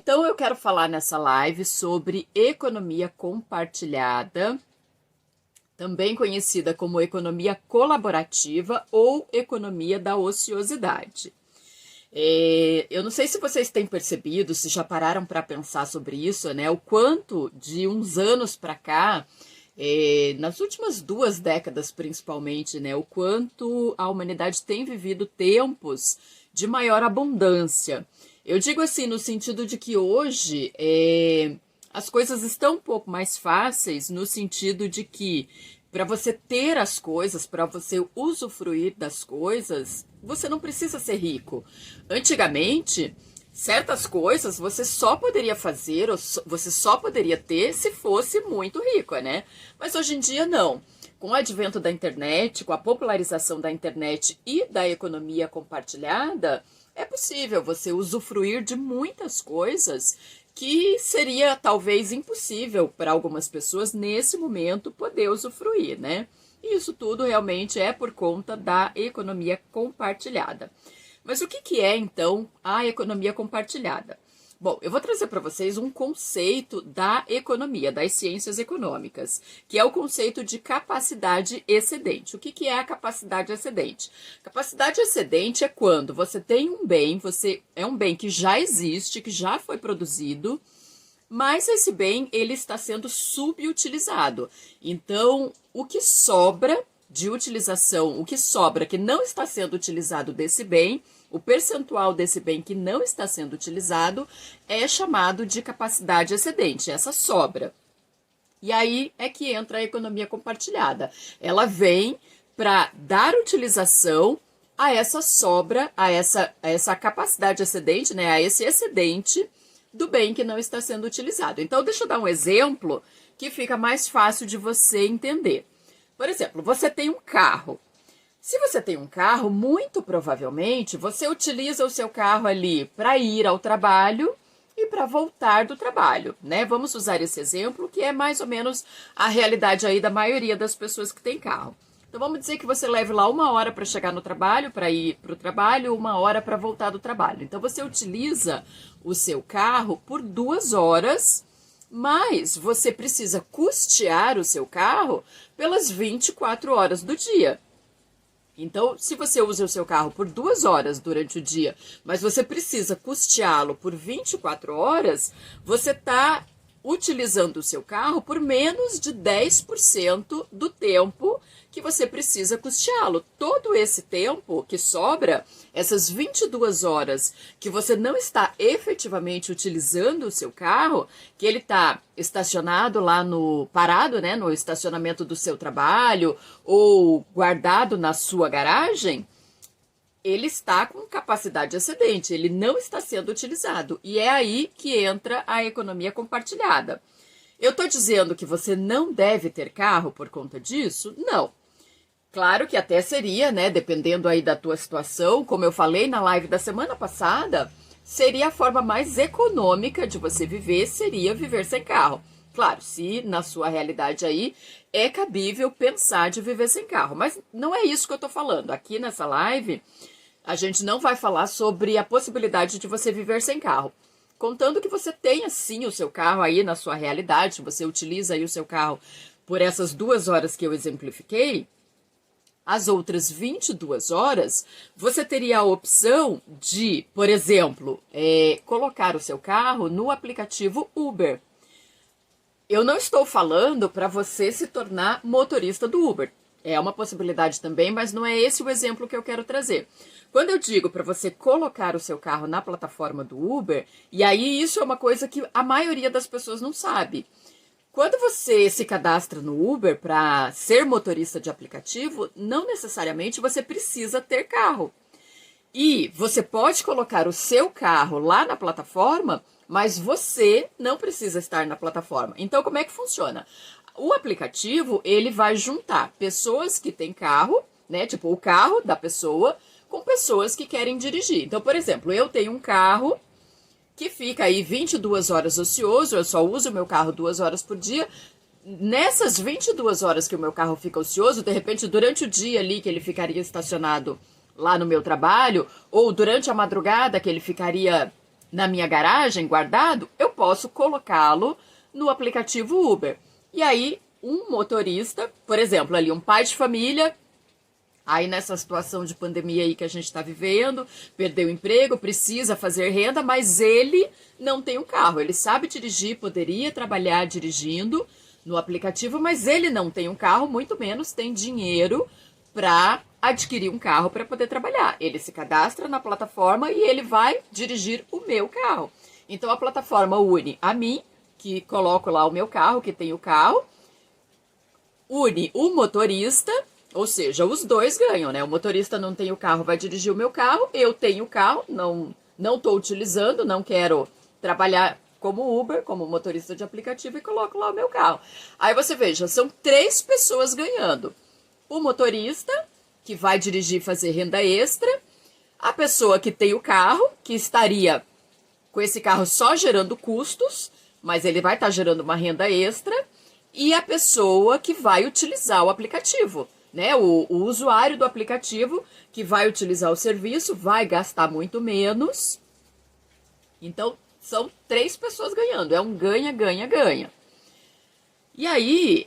Então, eu quero falar nessa live sobre economia compartilhada, também conhecida como economia colaborativa ou economia da ociosidade. Eu não sei se vocês têm percebido, se já pararam para pensar sobre isso, né? O quanto de uns anos para cá, nas últimas 2 décadas principalmente, né? O quanto a humanidade tem vivido tempos de maior abundância. Eu digo assim, no sentido de que hoje as coisas estão um pouco mais fáceis, no sentido de que para você ter as coisas, para você usufruir das coisas, você não precisa ser rico. Antigamente, certas coisas você só poderia fazer, ou você só poderia ter se fosse muito rico, né? Mas hoje em dia não. Com o advento da internet, com a popularização da internet e da economia compartilhada, é possível você usufruir de muitas coisas que seria talvez impossível para algumas pessoas nesse momento poder usufruir, né? E isso tudo realmente é por conta da economia compartilhada. Mas o que é então a economia compartilhada? Bom, eu vou trazer para vocês um conceito da economia, das ciências econômicas, que é o conceito de capacidade excedente. O que é a capacidade excedente? Capacidade excedente é quando você tem um bem, é um bem que já existe, que já foi produzido, mas esse bem ele está sendo subutilizado. Então, o que sobra de utilização, o que sobra que não está sendo utilizado desse bem, o percentual desse bem que não está sendo utilizado é chamado de capacidade excedente, essa sobra. E aí é que entra a economia compartilhada. Ela vem para dar utilização a essa sobra, a essa capacidade excedente, né, a esse excedente do bem que não está sendo utilizado. Então, deixa eu dar um exemplo que fica mais fácil de você entender. Por exemplo, você tem um carro. Se você tem um carro, muito provavelmente você utiliza o seu carro ali para ir ao trabalho e para voltar do trabalho, né? Vamos usar esse exemplo que é mais ou menos a realidade aí da maioria das pessoas que tem carro. Então vamos dizer que você leve lá 1 hora para chegar no trabalho, para ir para o trabalho, 1 hora para voltar do trabalho. Então você utiliza o seu carro por 2 horas, mas você precisa custear o seu carro pelas 24 horas do dia. Então, se você usa o seu carro por 2 horas durante o dia, mas você precisa custeá-lo por 24 horas, você está utilizando o seu carro por menos de 10% do tempo que você precisa custeá-lo. Todo esse tempo que sobra, essas 22 horas que você não está efetivamente utilizando o seu carro, que ele está estacionado lá parado, né, no estacionamento do seu trabalho ou guardado na sua garagem, ele está com capacidade excedente, ele não está sendo utilizado. E é aí que entra a economia compartilhada. Eu estou dizendo que você não deve ter carro por conta disso? Não. Claro que até seria, né, dependendo aí da tua situação, como eu falei na live da semana passada, seria a forma mais econômica de você viver, seria viver sem carro. Claro, se na sua realidade aí é cabível pensar de viver sem carro, mas não é isso que eu estou falando. Aqui nessa live, a gente não vai falar sobre a possibilidade de você viver sem carro. Contando que você tenha sim o seu carro aí na sua realidade, você utiliza aí o seu carro por essas 2 horas que eu exemplifiquei, as outras 22 horas, você teria a opção de, por exemplo, colocar o seu carro no aplicativo Uber. Eu não estou falando para você se tornar motorista do Uber. É uma possibilidade também, mas não é esse o exemplo que eu quero trazer. Quando eu digo para você colocar o seu carro na plataforma do Uber, e aí isso é uma coisa que a maioria das pessoas não sabe. Quando você se cadastra no Uber para ser motorista de aplicativo, não necessariamente você precisa ter carro. E você pode colocar o seu carro lá na plataforma, mas você não precisa estar na plataforma. Então, como é que funciona? O aplicativo, ele vai juntar pessoas que têm carro, né? Tipo, o carro da pessoa com pessoas que querem dirigir. Então, por exemplo, eu tenho um carro que fica aí 22 horas ocioso, eu só uso o meu carro 2 horas por dia. Nessas 22 horas que o meu carro fica ocioso, de repente, durante o dia ali que ele ficaria estacionado lá no meu trabalho, ou durante a madrugada que ele ficaria na minha garagem guardado, eu posso colocá-lo no aplicativo Uber. E aí, um motorista, por exemplo, ali um pai de família, aí nessa situação de pandemia aí que a gente está vivendo, perdeu o emprego, precisa fazer renda, mas ele não tem um carro. Ele sabe dirigir, poderia trabalhar dirigindo no aplicativo, mas ele não tem um carro, muito menos tem dinheiro para adquirir um carro para poder trabalhar. Ele se cadastra na plataforma e ele vai dirigir o meu carro. Então a plataforma une a mim, que coloco lá o meu carro, que tem o carro, une o motorista, ou seja, os dois ganham, né? O motorista não tem o carro, vai dirigir o meu carro, eu tenho o carro, não estou utilizando, não quero trabalhar como Uber, como motorista de aplicativo e coloco lá o meu carro. Aí você veja, são 3 pessoas ganhando. O motorista, que vai dirigir e fazer renda extra, a pessoa que tem o carro, que estaria com esse carro só gerando custos, mas ele vai estar gerando uma renda extra, e a pessoa que vai utilizar o aplicativo, né? O usuário do aplicativo que vai utilizar o serviço vai gastar muito menos. Então, são 3 pessoas ganhando. É um ganha, ganha, ganha. E aí,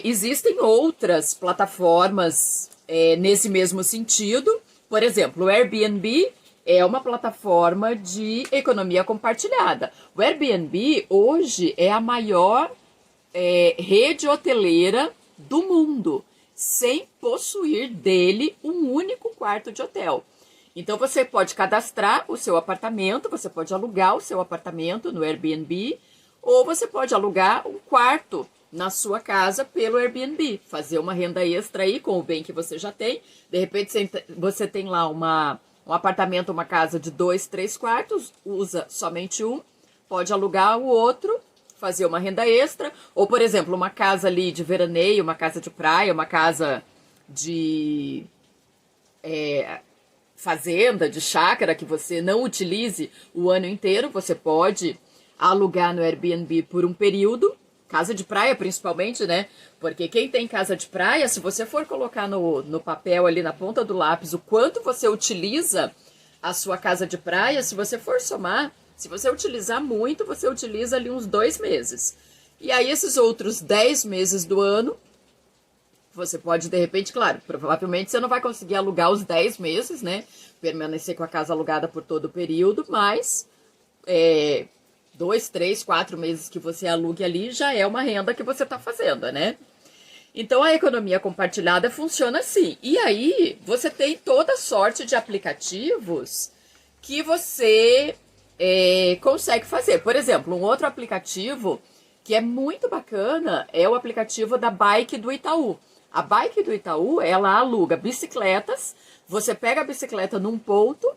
existem outras plataformas nesse mesmo sentido. Por exemplo, o Airbnb é uma plataforma de economia compartilhada. O Airbnb hoje é a maior rede hoteleira do mundo, sem possuir dele um único quarto de hotel. Então você pode cadastrar o seu apartamento, você pode alugar o seu apartamento no Airbnb, ou você pode alugar um quarto na sua casa pelo Airbnb, fazer uma renda extra aí com o bem que você já tem. De repente você tem lá um apartamento, uma casa de 2, 3 quartos, usa somente um, pode alugar o outro, fazer uma renda extra, ou por exemplo, uma casa ali de veraneio, uma casa de praia, uma casa de fazenda, de chácara, que você não utilize o ano inteiro, você pode alugar no Airbnb por um período, casa de praia principalmente, né? Porque quem tem casa de praia, se você for colocar no papel ali na ponta do lápis o quanto você utiliza a sua casa de praia, se você for somar, se você utilizar muito, você utiliza ali uns 2 meses. E aí esses outros 10 meses do ano, você pode, de repente, claro, provavelmente você não vai conseguir alugar os 10 meses, né? Permanecer com a casa alugada por todo o período, mas 2, 3, 4 meses que você alugue ali já é uma renda que você está fazendo, né? Então a economia compartilhada funciona assim. E aí você tem toda sorte de aplicativos que você consegue fazer. Por exemplo, um outro aplicativo que é muito bacana é o aplicativo da Bike do Itaú. A Bike do Itaú, ela aluga bicicletas, você pega a bicicleta num ponto,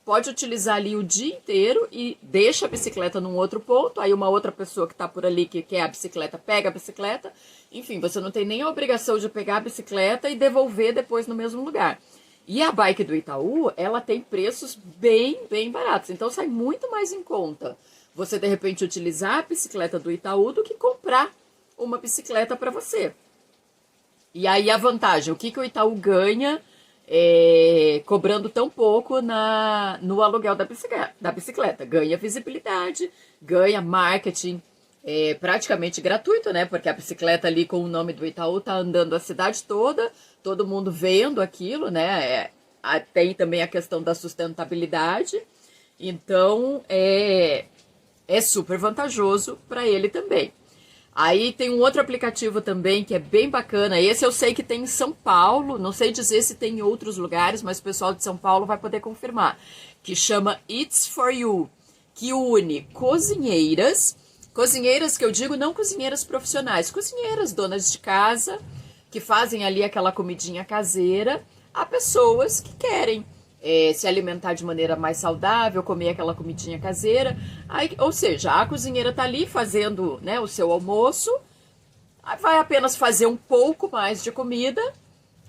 pode utilizar ali o dia inteiro e deixa a bicicleta num outro ponto, aí uma outra pessoa que está por ali que quer a bicicleta, pega a bicicleta, enfim, você não tem nem a obrigação de pegar a bicicleta e devolver depois no mesmo lugar. E a Bike do Itaú, ela tem preços bem, bem baratos, então sai muito mais em conta você, de repente, utilizar a bicicleta do Itaú do que comprar uma bicicleta para você. E aí a vantagem, o que o Itaú ganha cobrando tão pouco no aluguel da bicicleta? Ganha visibilidade, ganha marketing, praticamente gratuito, né? Porque a bicicleta ali com o nome do Itaú tá andando a cidade toda, todo mundo vendo aquilo, né? Tem também a questão da sustentabilidade, então é super vantajoso para ele também. Aí tem um outro aplicativo também que é bem bacana. Esse eu sei que tem em São Paulo, não sei dizer se tem em outros lugares, mas o pessoal de São Paulo vai poder confirmar. Que chama It's For You, que une cozinheiras que eu digo não cozinheiras profissionais, cozinheiras, donas de casa, que fazem ali aquela comidinha caseira, a pessoas que querem se alimentar de maneira mais saudável, comer aquela comidinha caseira. Aí, ou seja, a cozinheira tá ali fazendo, né, o seu almoço, vai apenas fazer um pouco mais de comida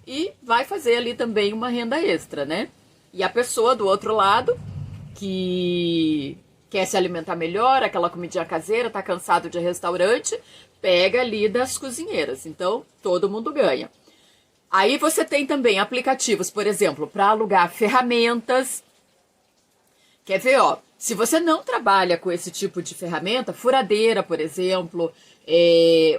e vai fazer ali também uma renda extra, né? E a pessoa do outro lado, que quer se alimentar melhor, aquela comidinha caseira, tá cansado de restaurante, pega ali das cozinheiras. Então, todo mundo ganha. Aí você tem também aplicativos, por exemplo, para alugar ferramentas. Quer ver, ó? Se você não trabalha com esse tipo de ferramenta, furadeira, por exemplo,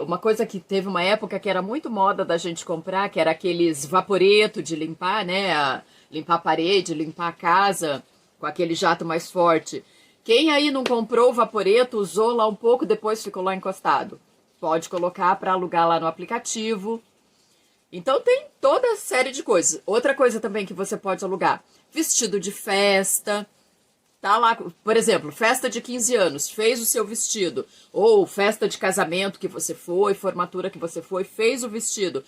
uma coisa que teve uma época que era muito moda da gente comprar, que era aqueles vaporeto de limpar, né? Limpar a parede, limpar a casa com aquele jato mais forte. Quem aí não comprou o vaporeto, usou lá um pouco, depois ficou lá encostado? Pode colocar para alugar lá no aplicativo. Então tem toda a série de coisas. Outra coisa também que você pode alugar, vestido de festa. Tá lá, por exemplo, festa de 15 anos, fez o seu vestido. Ou festa de casamento que você foi, formatura que você foi, fez o vestido.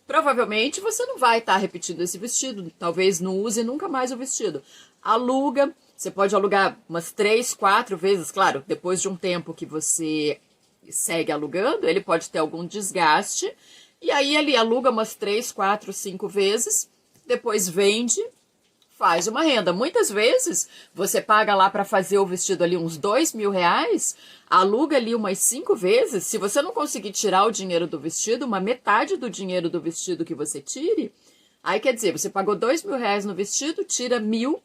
Provavelmente você não vai estar repetindo esse vestido, talvez não use nunca mais o vestido. Aluga, você pode alugar umas 3, 4 vezes, claro, depois de um tempo que você segue alugando, ele pode ter algum desgaste, e aí ele aluga umas 3, 4, 5 vezes, depois vende, faz uma renda. Muitas vezes você paga lá para fazer o vestido ali uns R$ 2.000, aluga ali umas 5 vezes. Se você não conseguir tirar o dinheiro do vestido, uma metade do dinheiro do vestido que você tire, aí quer dizer, você pagou R$ 2.000 no vestido, tira 1.000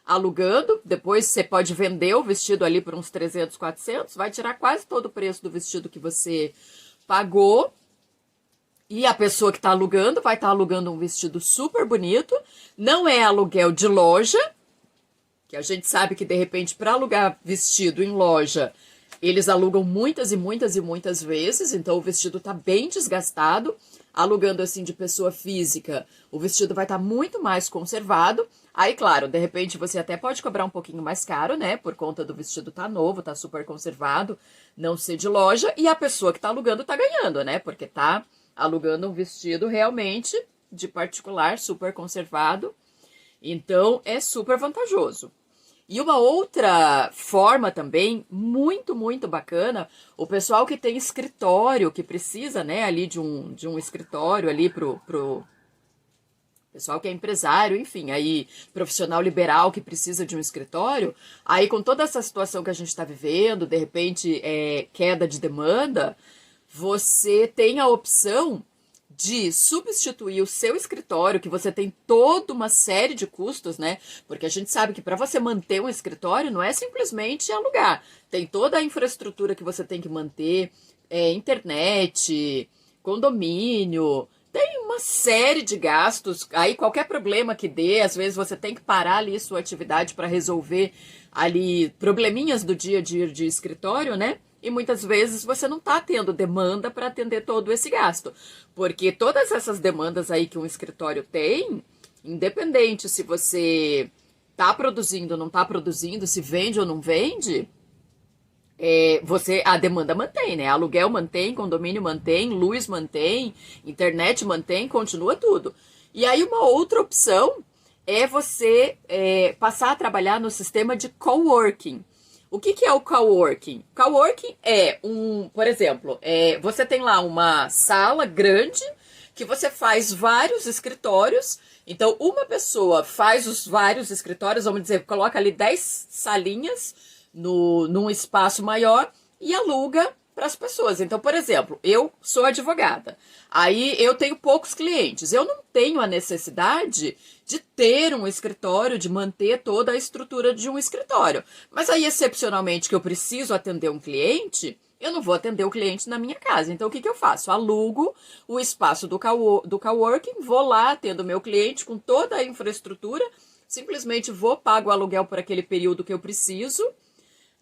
alugando, depois você pode vender o vestido ali por uns 300, 400, vai tirar quase todo o preço do vestido que você pagou. E a pessoa que está alugando vai estar alugando um vestido super bonito. Não é aluguel de loja, que a gente sabe que de repente para alugar vestido em loja, eles alugam muitas e muitas e muitas vezes, então o vestido está bem desgastado. Alugando assim de pessoa física, o vestido vai estar muito mais conservado. Aí, claro, de repente você até pode cobrar um pouquinho mais caro, né? Por conta do vestido tá novo, tá super conservado, não ser de loja. E a pessoa que tá alugando tá ganhando, né? Porque tá alugando um vestido realmente de particular, super conservado. Então, é super vantajoso. E uma outra forma também, muito, muito bacana, o pessoal que tem escritório, que precisa, né, ali de um escritório ali pro pessoal que é empresário, enfim, aí profissional liberal que precisa de um escritório, aí com toda essa situação que a gente está vivendo, de repente queda de demanda, você tem a opção de substituir o seu escritório, que você tem toda uma série de custos, né? Porque a gente sabe que para você manter um escritório não é simplesmente alugar. Tem toda a infraestrutura que você tem que manter, internet, condomínio, tem uma série de gastos. Aí qualquer problema que dê, às vezes você tem que parar ali sua atividade para resolver ali probleminhas do dia a dia de escritório, né? E muitas vezes você não está tendo demanda para atender todo esse gasto. Porque todas essas demandas aí que um escritório tem, independente se você está produzindo ou não está produzindo, se vende ou não vende, a demanda mantém, né? Aluguel mantém, condomínio mantém, luz mantém, internet mantém, continua tudo. E aí uma outra opção é você passar a trabalhar no sistema de coworking. O que é o coworking? Coworking é por exemplo, você tem lá uma sala grande que você faz vários escritórios. Então, uma pessoa faz os vários escritórios, vamos dizer, coloca ali 10 salinhas num espaço maior e aluga para as pessoas. Então, por exemplo, eu sou advogada, aí eu tenho poucos clientes, eu não tenho a necessidade de ter um escritório, de manter toda a estrutura de um escritório. Mas aí, excepcionalmente, que eu preciso atender um cliente, eu não vou atender o cliente na minha casa. Então, o que eu faço? Alugo o espaço do coworking, vou lá, atendo o meu cliente com toda a infraestrutura, simplesmente vou, pago o aluguel por aquele período que eu preciso.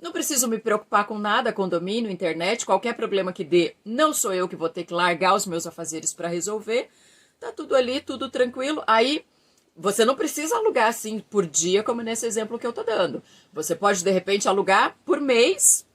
Não preciso me preocupar com nada, condomínio, internet, qualquer problema que dê, não sou eu que vou ter que largar os meus afazeres para resolver. Tá tudo ali, tudo tranquilo. Aí, você não precisa alugar assim por dia, como nesse exemplo que eu tô dando. Você pode, de repente, alugar por mês.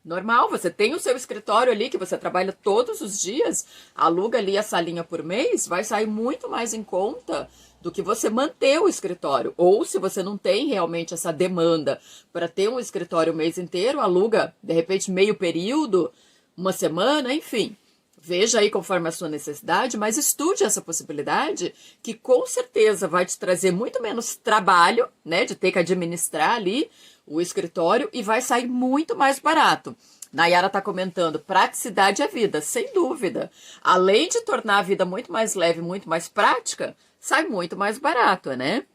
Normal, você tem o seu escritório ali que você trabalha todos os dias, aluga ali a salinha por mês, vai sair muito mais em conta do que você manter o escritório. Ou se você não tem realmente essa demanda para ter um escritório o mês inteiro, aluga, de repente, meio período, uma semana, enfim. Veja aí conforme a sua necessidade, mas estude essa possibilidade, que com certeza vai te trazer muito menos trabalho, né, de ter que administrar ali o escritório e vai sair muito mais barato. Nayara está comentando, praticidade é vida, sem dúvida. Além de tornar a vida muito mais leve, muito mais prática, sai muito mais barato, né?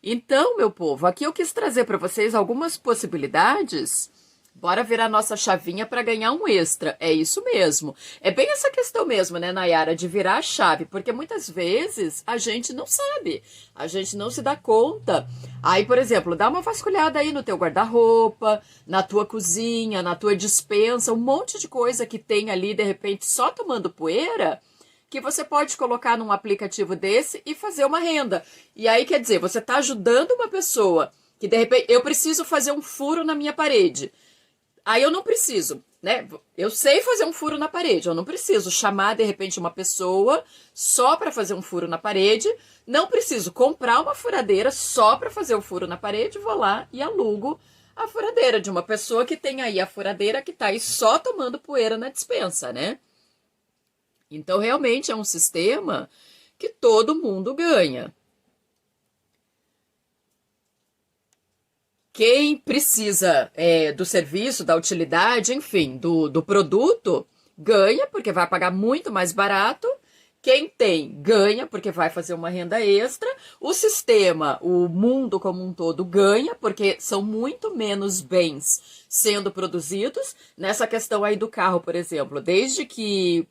Então, meu povo, aqui eu quis trazer para vocês algumas possibilidades. Bora virar nossa chavinha para ganhar um extra. É isso mesmo. É bem essa questão mesmo, né, Nayara, de virar a chave, porque muitas vezes a gente não sabe, a gente não se dá conta. Aí, por exemplo, dá uma vasculhada aí no teu guarda-roupa, na tua cozinha, na tua despensa, um monte de coisa que tem ali, de repente, só tomando poeira, que você pode colocar num aplicativo desse e fazer uma renda. E aí, quer dizer, você está ajudando uma pessoa que, de repente, eu preciso fazer um furo na minha parede. Aí eu não preciso, né? Eu sei fazer um furo na parede, eu não preciso chamar de repente uma pessoa só para fazer um furo na parede, não preciso comprar uma furadeira só para fazer o furo na parede, vou lá e alugo a furadeira de uma pessoa que tem aí a furadeira que tá aí só tomando poeira na despensa, né? Então realmente é um sistema que todo mundo ganha. Quem precisa do serviço, da utilidade, enfim, do produto, ganha, porque vai pagar muito mais barato. Quem tem, ganha, porque vai fazer uma renda extra. O sistema, o mundo como um todo, ganha, porque são muito menos bens sendo produzidos. Nessa questão aí do carro, por exemplo, desde que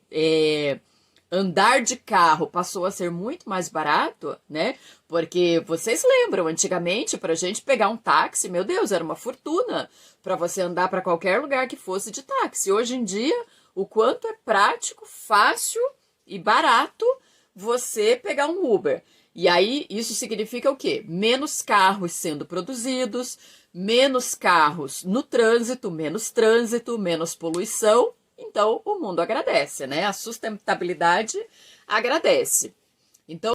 andar de carro passou a ser muito mais barato, né? Porque vocês lembram, antigamente, para a gente pegar um táxi, meu Deus, era uma fortuna para você andar para qualquer lugar que fosse de táxi. Hoje em dia, o quanto é prático, fácil e barato você pegar um Uber. E aí, isso significa o quê? Menos carros sendo produzidos, menos carros no trânsito, menos poluição. Então, o mundo agradece, né? A sustentabilidade agradece. Então,